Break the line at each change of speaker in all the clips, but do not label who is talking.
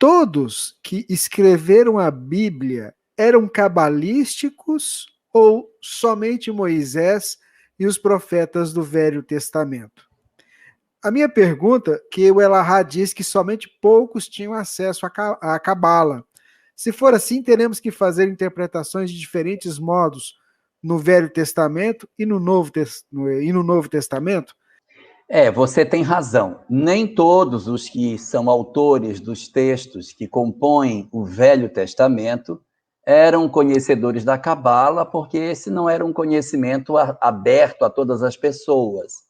todos que escreveram a Bíblia eram cabalísticos ou somente Moisés e os profetas do Velho Testamento? A minha pergunta, que o Elahá diz que somente poucos tinham acesso à Cabala. Se for assim, teremos que fazer interpretações de diferentes modos no Velho Testamento e no Novo Testamento?
Você tem razão. Nem todos os que são autores dos textos que compõem o Velho Testamento eram conhecedores da Cabala, porque esse não era um conhecimento aberto a todas as pessoas.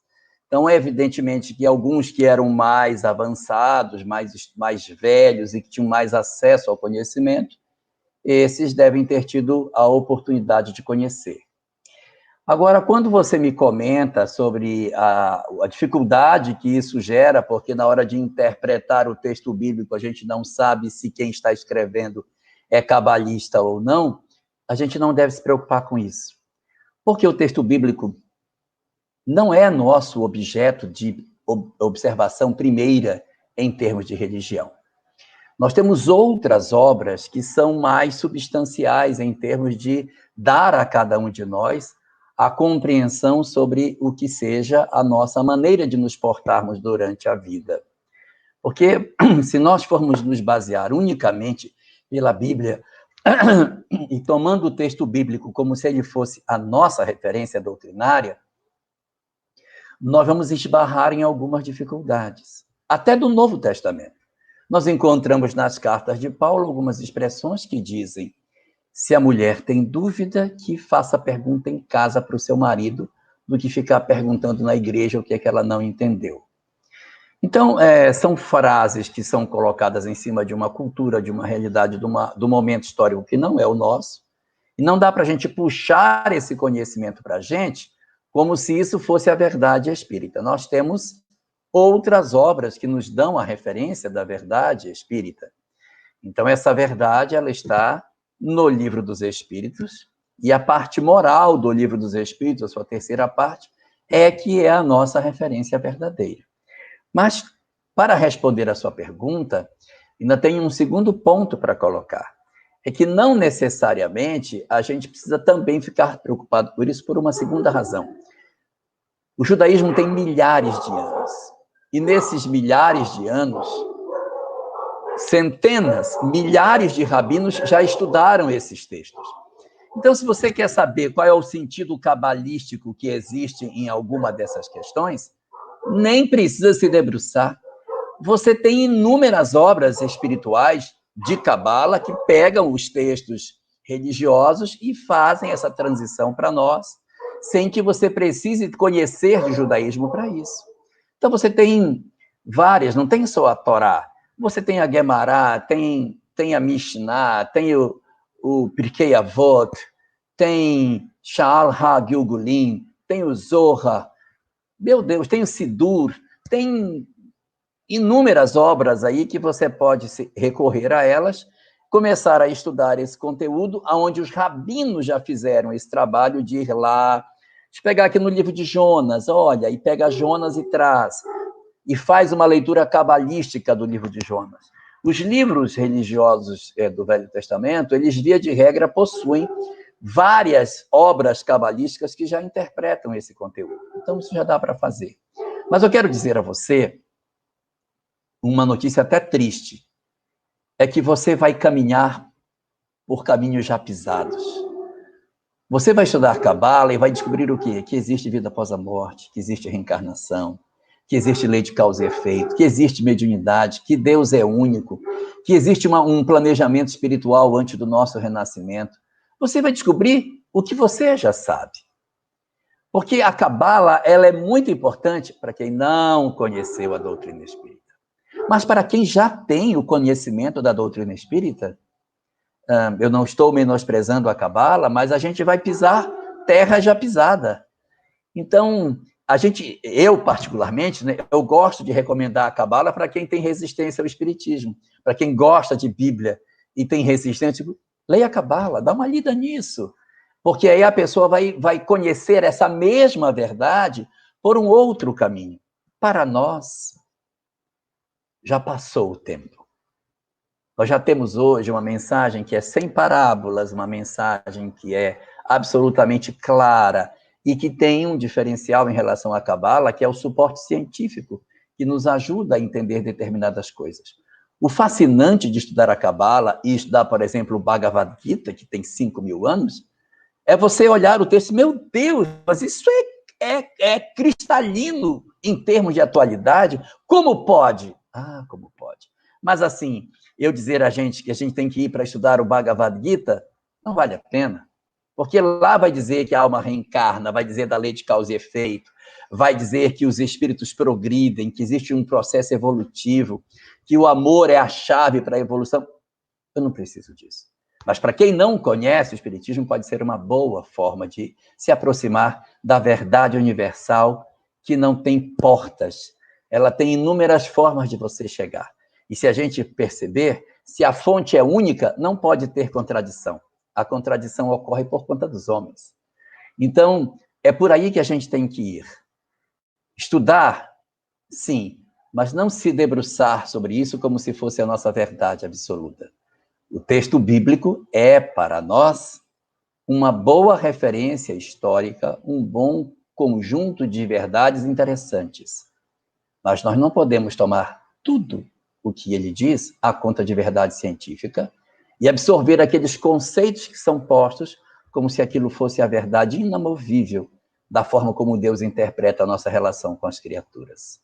Então, é evidentemente que alguns que eram mais avançados, mais velhos e que tinham mais acesso ao conhecimento, esses devem ter tido a oportunidade de conhecer. Agora, quando você me comenta sobre a dificuldade que isso gera, porque na hora de interpretar o texto bíblico a gente não sabe se quem está escrevendo é cabalista ou não, a gente não deve se preocupar com isso. Porque o texto bíblico não é nosso objeto de observação primeira em termos de religião. Nós temos outras obras que são mais substanciais em termos de dar a cada um de nós a compreensão sobre o que seja a nossa maneira de nos portarmos durante a vida. Porque se nós formos nos basear unicamente pela Bíblia e tomando o texto bíblico como se ele fosse a nossa referência doutrinária, nós vamos esbarrar em algumas dificuldades, até do Novo Testamento. Nós encontramos nas cartas de Paulo algumas expressões que dizem: se a mulher tem dúvida, que faça pergunta em casa para o seu marido, do que ficar perguntando na igreja o que é que ela não entendeu. Então, são frases que são colocadas em cima de uma cultura, de uma realidade, do momento histórico que não é o nosso, e não dá para a gente puxar esse conhecimento para a gente como se isso fosse a verdade espírita. Nós temos outras obras que nos dão a referência da verdade espírita. Então, essa verdade, ela está no Livro dos Espíritos, e a parte moral do Livro dos Espíritos, a sua terceira parte, é que é a nossa referência verdadeira. Mas, para responder a sua pergunta, ainda tem um segundo ponto para colocar. É que não necessariamente a gente precisa também ficar preocupado por isso por uma segunda razão. O judaísmo tem milhares de anos. E nesses milhares de anos, centenas, milhares de rabinos já estudaram esses textos. Então, se você quer saber qual é o sentido cabalístico que existe em alguma dessas questões, nem precisa se debruçar. Você tem inúmeras obras espirituais de cabala que pegam os textos religiosos e fazem essa transição para nós, sem que você precise conhecer de judaísmo para isso. Então, você tem várias, não tem só a Torá. Você tem a Guemará, tem a Mishnah, tem o Pirkei Avot, tem Sha'al HaGilgulim, tem o Zohar, meu Deus, tem o Sidur, tem inúmeras obras aí que você pode recorrer a elas, começar a estudar esse conteúdo, onde os rabinos já fizeram esse trabalho de ir lá. Deixa eu pegar aqui no livro de Jonas, olha, e pega Jonas e traz, e faz uma leitura cabalística do livro de Jonas. Os livros religiosos do Velho Testamento, eles, via de regra, possuem várias obras cabalísticas que já interpretam esse conteúdo. Então, isso já dá para fazer. Mas eu quero dizer a você uma notícia até triste, é que você vai caminhar por caminhos já pisados. Você vai estudar Cabala e vai descobrir o quê? Que existe vida após a morte, que existe reencarnação, que existe lei de causa e efeito, que existe mediunidade, que Deus é único, que existe um planejamento espiritual antes do nosso renascimento. Você vai descobrir o que você já sabe. Porque a Cabala, ela é muito importante para quem não conheceu a doutrina espírita. Mas para quem já tem o conhecimento da doutrina espírita, eu não estou menosprezando a Cabala, mas a gente vai pisar terra já pisada. Então, eu particularmente, né, eu gosto de recomendar a Cabala para quem tem resistência ao espiritismo, para quem gosta de Bíblia e tem resistência, leia a Cabala, dá uma lida nisso, porque aí a pessoa vai conhecer essa mesma verdade por um outro caminho. Para nós, já passou o tempo. Nós já temos hoje uma mensagem que é sem parábolas, uma mensagem que é absolutamente clara e que tem um diferencial em relação à Cabala, que é o suporte científico, que nos ajuda a entender determinadas coisas. O fascinante de estudar a Cabala e estudar, por exemplo, o Bhagavad Gita, que tem 5.000 anos, é você olhar o texto, meu Deus, mas isso é cristalino em termos de atualidade. Como pode? Ah, como pode. Mas assim, eu dizer a gente que a gente tem que ir para estudar o Bhagavad Gita, não vale a pena. Porque lá vai dizer que a alma reencarna, vai dizer da lei de causa e efeito, vai dizer que os espíritos progridem, que existe um processo evolutivo, que o amor é a chave para a evolução. Eu não preciso disso. Mas para quem não conhece o Espiritismo, pode ser uma boa forma de se aproximar da verdade universal que não tem portas. Ela tem inúmeras formas de você chegar. E se a gente perceber, se a fonte é única, não pode ter contradição. A contradição ocorre por conta dos homens. Então, é por aí que a gente tem que ir. Estudar, sim, mas não se debruçar sobre isso como se fosse a nossa verdade absoluta. O texto bíblico é, para nós, uma boa referência histórica, um bom conjunto de verdades interessantes. Mas nós não podemos tomar tudo o que ele diz à conta de verdade científica e absorver aqueles conceitos que são postos como se aquilo fosse a verdade inamovível da forma como Deus interpreta a nossa relação com as criaturas.